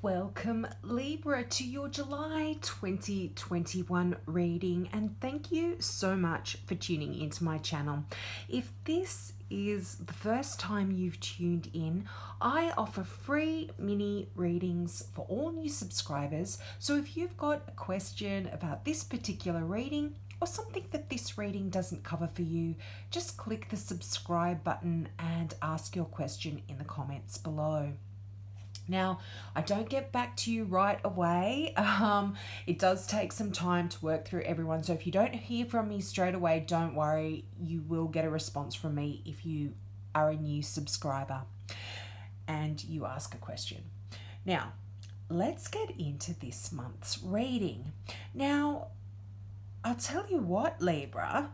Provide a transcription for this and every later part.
Welcome Libra to your July 2021 reading, and thank you so much for tuning into my channel. If this is the first time you've tuned in, I offer free mini readings for all new subscribers. So if you've got a question about this particular reading or something that this reading doesn't cover for you, just click the subscribe button and ask your question in the comments below. Now, I don't get back to you right away. It does take some time to work through everyone. So if you don't hear from me straight away, don't worry. You will get a response from me if you are a new subscriber and you ask a question. Now, let's get into this month's reading. Now, I'll tell you what, Libra,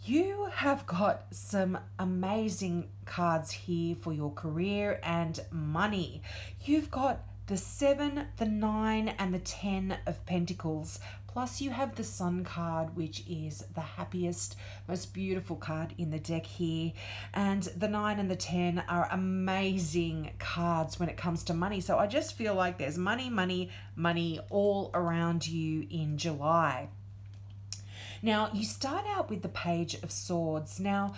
you have got some amazing cards here for your career and money. You've got the 7, the 9, and the 10 of Pentacles. Plus you have the Sun card, which is the happiest, most beautiful card in the deck here. And the 9 and the 10 are amazing cards when it comes to money. So I just feel like there's money, money, money all around you in July. Now, you start out with the Page of Swords. Now,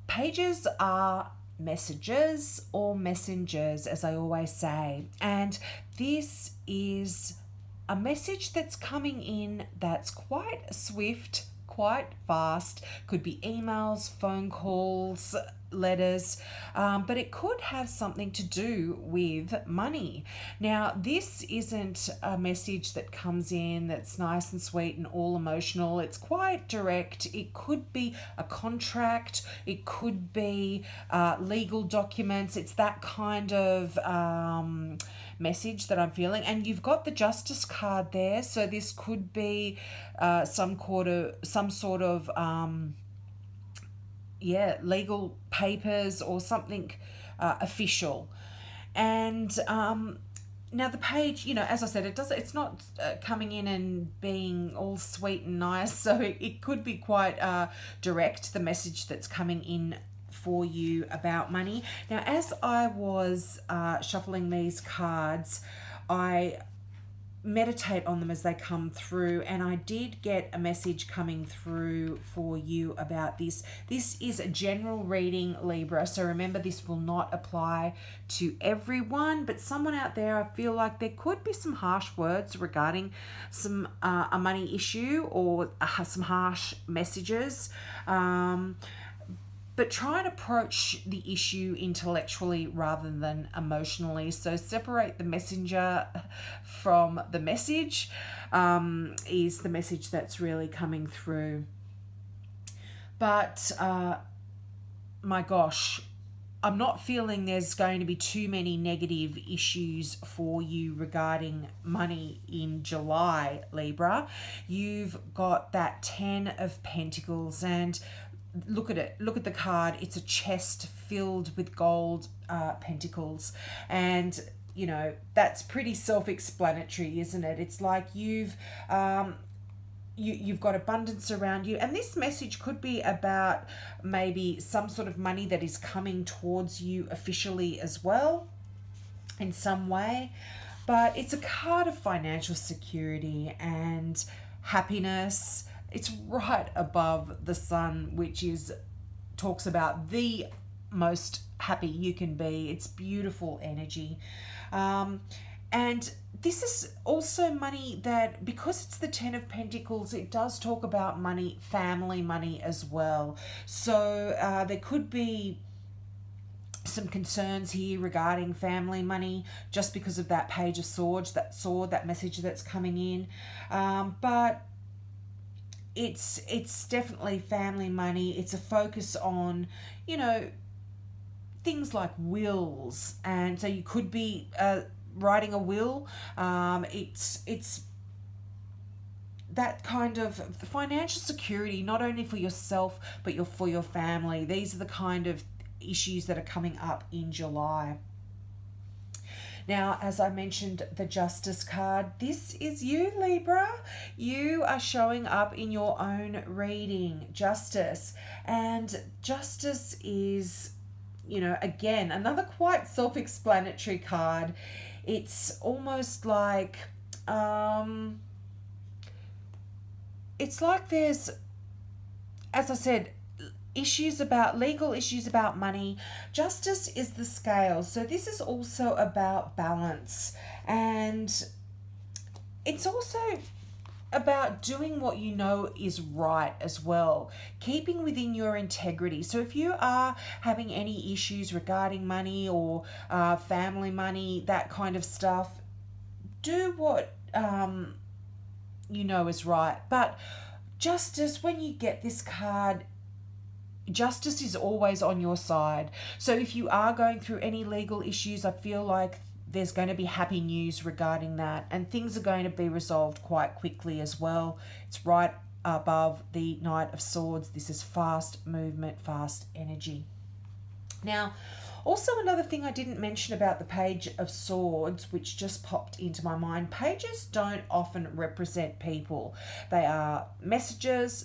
pages are messages or messengers, as I always say. And this is a message that's coming in that's quite swift, quite fast. Could be emails, phone calls, letters, but it could have something to do with money. Now, this isn't a message that comes in that's nice and sweet and all emotional. It's quite direct. It could be a contract. It could be legal documents. It's that kind of message that I'm feeling. And you've got the Justice card there. So this could be some sort of legal papers or something official. And now the page, as I said, it's not coming in and being all sweet and nice, so it could be quite direct, the message that's coming in for you about money. Now, as I was shuffling these cards, I meditate on them as they come through, and I did get a message coming through for you about this. This is a general reading, Libra, so remember this will not apply to everyone, but someone out there, I feel like there could be some harsh words regarding some a money issue or some harsh messages. But try and approach the issue intellectually rather than emotionally. So separate the messenger from the message is the message that's really coming through. But my gosh, I'm not feeling there's going to be too many negative issues for you regarding money in July, Libra. You've got that 10 of Pentacles, and look at it. Look at the card. It's a chest filled with gold pentacles. And, that's pretty self-explanatory, isn't it? It's like you've got abundance around you. And this message could be about maybe some sort of money that is coming towards you officially as well in some way. But it's a card of financial security and happiness. It's right above the Sun, which talks about the most happy you can be. It's beautiful energy. And this is also money that, because it's the 10 of Pentacles, it does talk about money, family money as well. So there could be some concerns here regarding family money just because of that Page of Swords, that message that's coming in. But it's definitely family money. It's a focus on, things like wills. And so you could be writing a will. It's that kind of financial security, not only for yourself, but for your family. These are the kind of issues that are coming up in July. Now, as I mentioned, the Justice card, this is you, Libra. You are showing up in your own reading, Justice. And Justice is, again, another quite self-explanatory card. It's almost like, it's like there's, as I said, legal issues about money. Justice is the scale. So this is also about balance. And it's also about doing what you know is right as well, keeping within your integrity. So if you are having any issues regarding money or family money, that kind of stuff, do what you know is right. But justice, when you get this card, justice is always on your side. So if you are going through any legal issues, I feel like there's going to be happy news regarding that, and things are going to be resolved quite quickly as well. It's right above the Knight of Swords. This is fast movement, fast energy. Now, also another thing I didn't mention about the Page of Swords, which just popped into my mind, pages don't often represent people. They are messengers,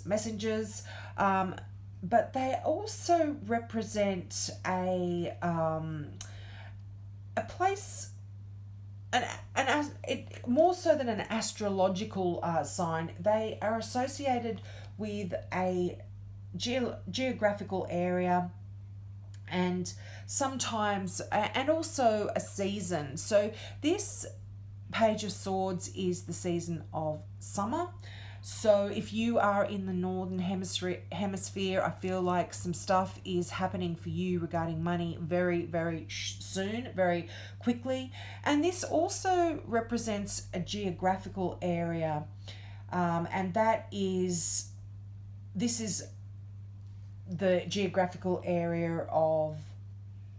but they also represent a place, more so than an astrological sign. They are associated with a geographical area, and sometimes, and also a season. So this Page of Swords is the season of summer. So if you are in the northern hemisphere, I feel like some stuff is happening for you regarding money very, very soon, very quickly. And this also represents a geographical area, and this is the geographical area of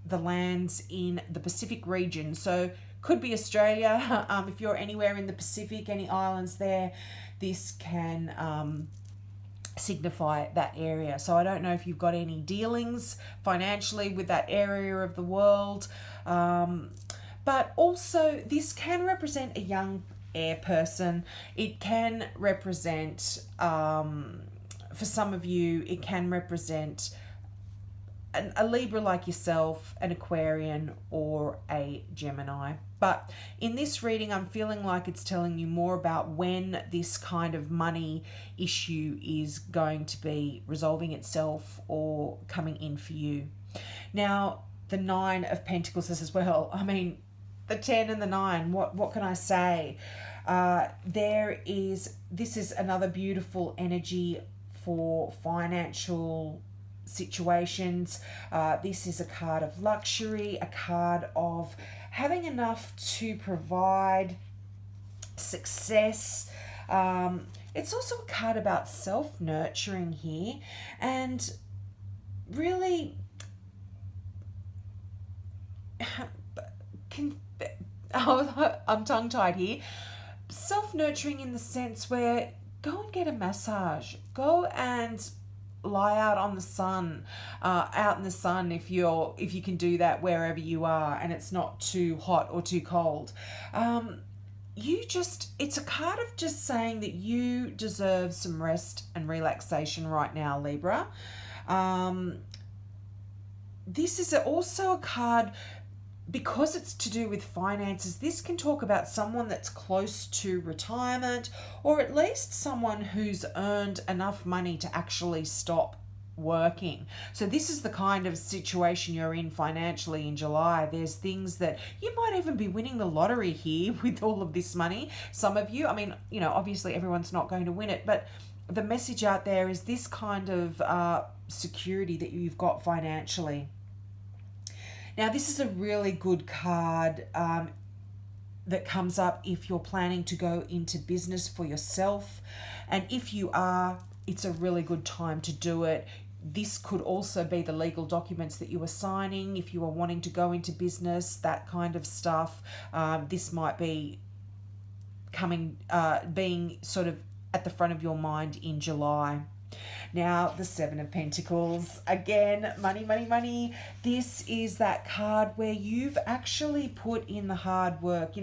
the lands in the Pacific region. So could be Australia. If you're anywhere in the Pacific, any islands there, this can signify that area. So I don't know if you've got any dealings financially with that area of the world. But also this can represent a young air person. It can represent, for some of you, it can represent a Libra like yourself, an Aquarian, or a Gemini. But in this reading, I'm feeling like it's telling you more about when this kind of money issue is going to be resolving itself or coming in for you. Now, the Nine of Pentacles as well. I mean, the 10 and the 9, what can I say? This is another beautiful energy for financial situations. This is a card of luxury, a card of having enough to provide success. It's also a card about self-nurturing here, and really I'm tongue-tied here. Self-nurturing in the sense where go and get a massage, go and lie out on the sun, out in the sun if you can do that wherever you are and it's not too hot or too cold. It's a card of just saying that you deserve some rest and relaxation right now, Libra. This is also a card, because it's to do with finances, this can talk about someone that's close to retirement, or at least someone who's earned enough money to actually stop working. So this is the kind of situation you're in financially in July. There's things that you might even be winning the lottery here with all of this money. Some of you, I mean, obviously everyone's not going to win it, but the message out there is this kind of security that you've got financially. Now, this is a really good card that comes up if you're planning to go into business for yourself. And if you are, it's a really good time to do it. This could also be the legal documents that you are signing. If you are wanting to go into business, that kind of stuff, this might be being sort of at the front of your mind in July. Now, the Seven of Pentacles. Again, money, money, money. This is that card where you've actually put in the hard work.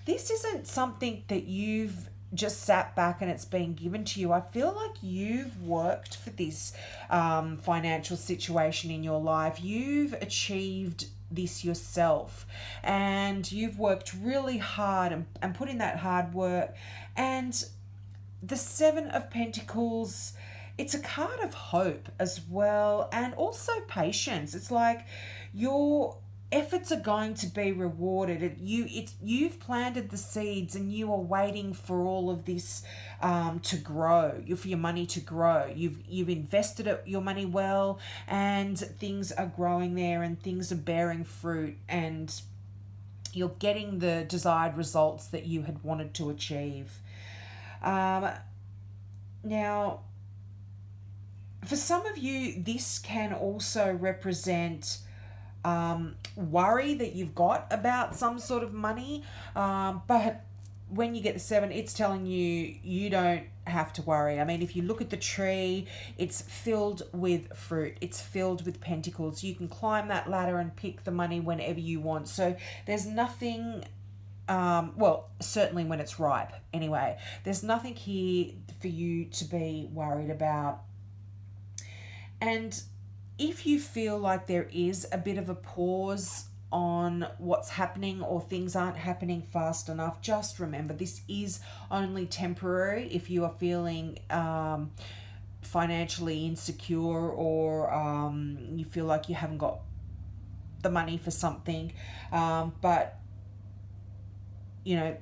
This isn't something that you've just sat back and it's been given to you. I feel like you've worked for this financial situation in your life. You've achieved this yourself, and you've worked really hard and put in that hard work. And the Seven of Pentacles, it's a card of hope as well, and also patience. It's like your efforts are going to be rewarded. You've planted the seeds, and you are waiting for all of this to grow. For your money to grow. You've invested your money well, and things are growing there, and things are bearing fruit, and you're getting the desired results that you had wanted to achieve. Now, for some of you, this can also represent worry that you've got about some sort of money, but when you get the 7, it's telling you you don't have to worry. I mean, if you look at the tree, it's filled with fruit, it's filled with pentacles. You can climb that ladder and pick the money whenever you want. So there's nothing, well, certainly when it's ripe anyway, there's nothing here for you to be worried about. And if you feel like there is a bit of a pause on what's happening, or things aren't happening fast enough, just remember this is only temporary. If you are feeling financially insecure, or you feel like you haven't got the money for something, but you know,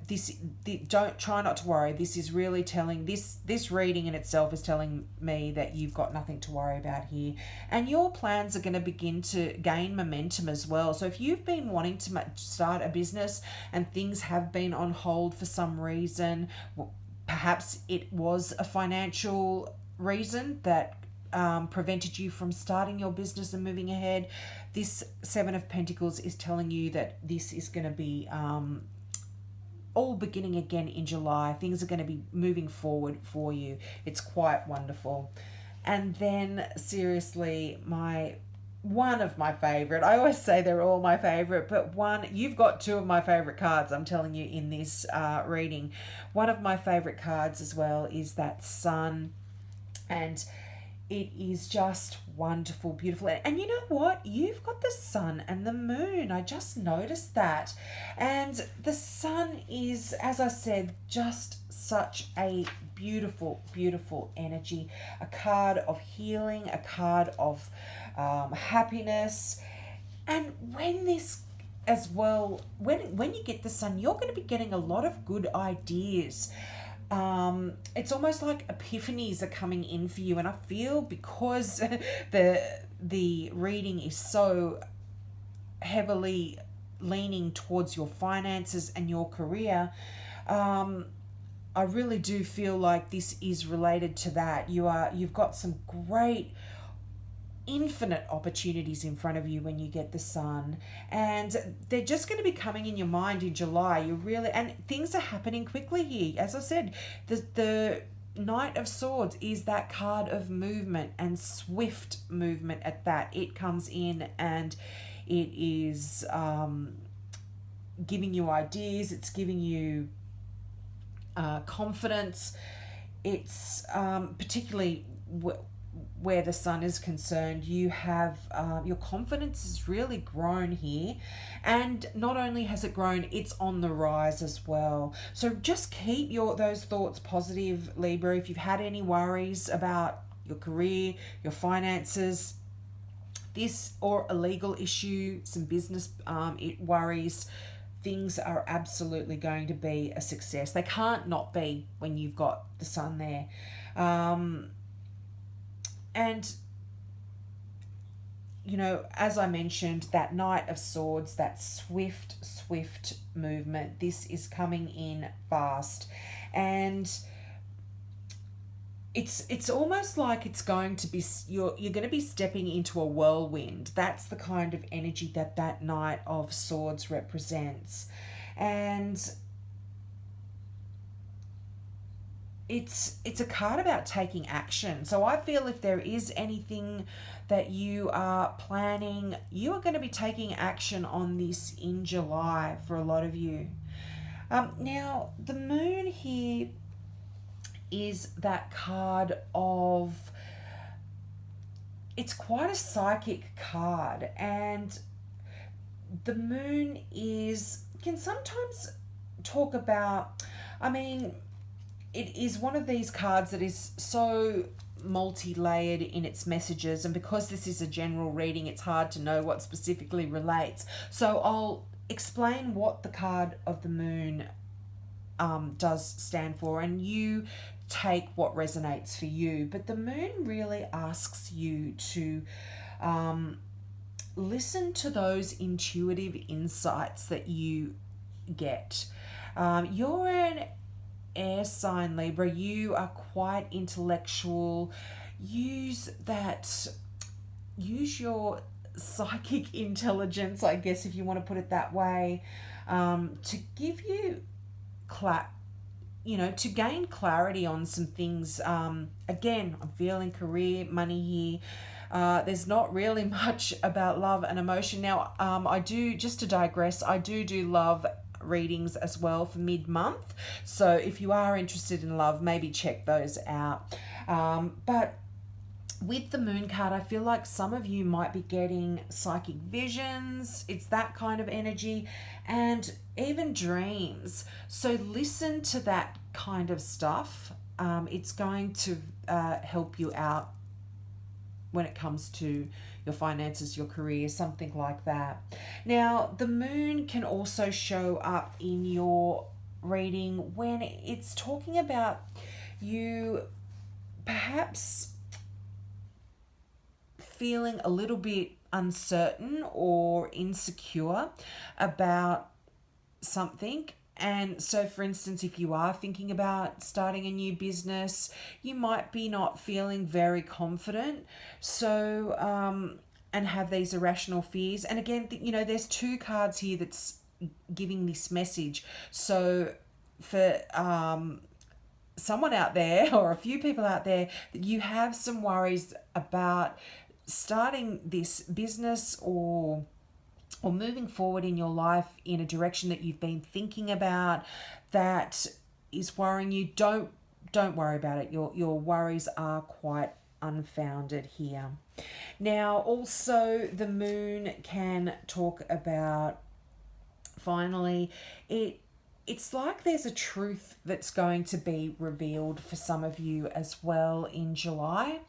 don't try not to worry. This is really telling, this reading in itself is telling me that you've got nothing to worry about here, and your plans are going to begin to gain momentum as well. So if you've been wanting to start a business and things have been on hold for some reason, perhaps it was a financial reason that prevented you from starting your business and moving ahead, this 7 of Pentacles is telling you that this is going to be all beginning again in July. Things are going to be moving forward for you. It's quite wonderful. And then seriously, one of my favorite, I always say they're all my favorite, but you've got 2 of my favorite cards, I'm telling you, in this reading. One of my favorite cards as well is that Sun, and it is just wonderful, beautiful. And you know what? You've got the Sun and the Moon. I just noticed that. And the Sun is, as I said, just such a beautiful, beautiful energy. A card of healing, a card of happiness. And when this as well, when you get the Sun, you're going to be getting a lot of good ideas. It's almost like epiphanies are coming in for you, and I feel because the reading is so heavily leaning towards your finances and your career, I really do feel like this is related to that. You've got some great, infinite opportunities in front of you when you get the Sun, and they're just going to be coming in your mind in July. And things are happening quickly here. As I said, the Knight of Swords is that card of movement, and swift movement at that. It comes in and it is giving you ideas, it's giving you confidence. It's particularly where the Sun is concerned, you have your confidence has really grown here, and not only has it grown, it's on the rise as well. So just keep those thoughts positive, Libra. If you've had any worries about your career, your finances, this or a legal issue, some business worries, things are absolutely going to be a success. They can't not be when you've got the Sun there. And, you know, as I mentioned, that Knight of Swords, that swift movement, this is coming in fast. And it's almost like it's going to be, you're going to be stepping into a whirlwind. That's the kind of energy that Knight of Swords represents. And it's a card about taking action. So I feel if there is anything that you are planning, you are going to be taking action on this in July for a lot of you. Now, the Moon here is that card of, it's quite a psychic card, and the moon can sometimes talk about, I mean, it is one of these cards that is so multi-layered in its messages, and because this is a general reading, it's hard to know what specifically relates. So I'll explain what the card of the moon does stand for, and you take what resonates for you. But the moon really asks you to listen to those intuitive insights that you get. You're an air sign, Libra. You are quite intellectual. Use your psychic intelligence, I guess, if you want to put it that way, to give you to gain clarity on some things. Again, I'm feeling career, money here. There's not really much about love and emotion. Now, I do, just to digress, I do love readings as well for mid-month. So if you are interested in love, maybe check those out. But with the moon card, I feel like some of you might be getting psychic visions. It's that kind of energy, and even dreams. So listen to that kind of stuff. It's going to help you out when it comes to your finances, your career, something like that. Now, the moon can also show up in your reading when it's talking about you perhaps feeling a little bit uncertain or insecure about something. And so, for instance, if you are thinking about starting a new business, you might be not feeling very confident. So, and have these irrational fears. And again, there's two cards here that's giving this message. So, for someone out there, or a few people out there, that you have some worries about starting this business or moving forward in your life in a direction that you've been thinking about that is worrying you, don't worry about it. Your worries are quite unfounded here. Now, also, the moon can talk about, finally, it's like there's a truth that's going to be revealed for some of you as well in July.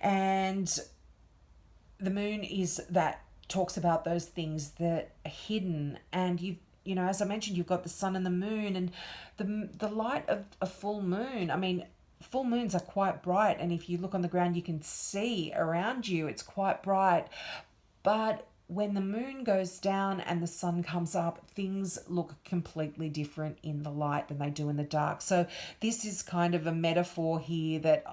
And the moon talks about those things that are hidden, and as I mentioned, you've got the sun and the moon, and the light of a full moon. I mean, full moons are quite bright, and if you look on the ground, you can see around you, it's quite bright. But when the moon goes down and the sun comes up, things look completely different in the light than they do in the dark. So this is kind of a metaphor here that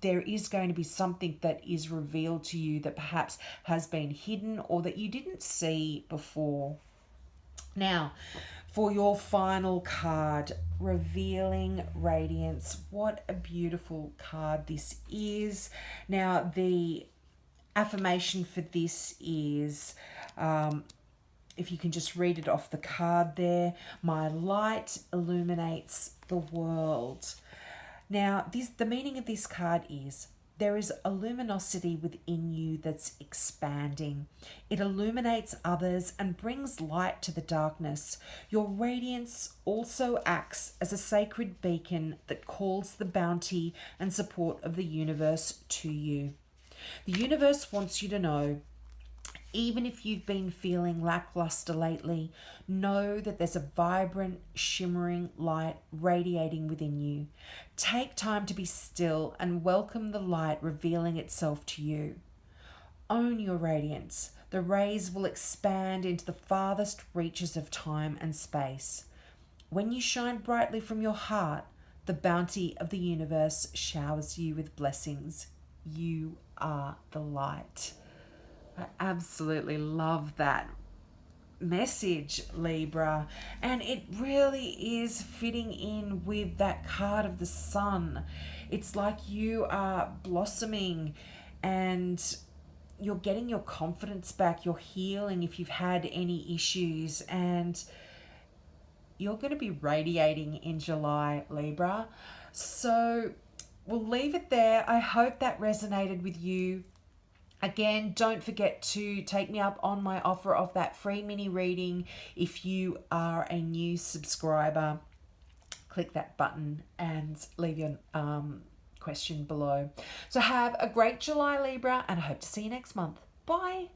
there is going to be something that is revealed to you that perhaps has been hidden or that you didn't see before. Now, for your final card, Revealing Radiance. What a beautiful card this is. Now, the affirmation for this is, if you can just read it off the card there, my light illuminates the world. Now, the meaning of this card is, there is a luminosity within you that's expanding. It illuminates others and brings light to the darkness. Your radiance also acts as a sacred beacon that calls the bounty and support of the universe to you. The universe wants you to know, even if you've been feeling lackluster lately, know that there's a vibrant, shimmering light radiating within you. Take time to be still and welcome the light revealing itself to you. Own your radiance. The rays will expand into the farthest reaches of time and space. When you shine brightly from your heart, the bounty of the universe showers you with blessings. You are the light. I absolutely love that message, Libra, and it really is fitting in with that card of the sun. It's like you are blossoming and you're getting your confidence back, you're healing if you've had any issues, and you're going to be radiating in July, Libra. So we'll leave it there. I hope that resonated with you. Again, don't forget to take me up on my offer of that free mini reading. If you are a new subscriber, click that button and leave your question below. So have a great July, Libra, and I hope to see you next month. Bye.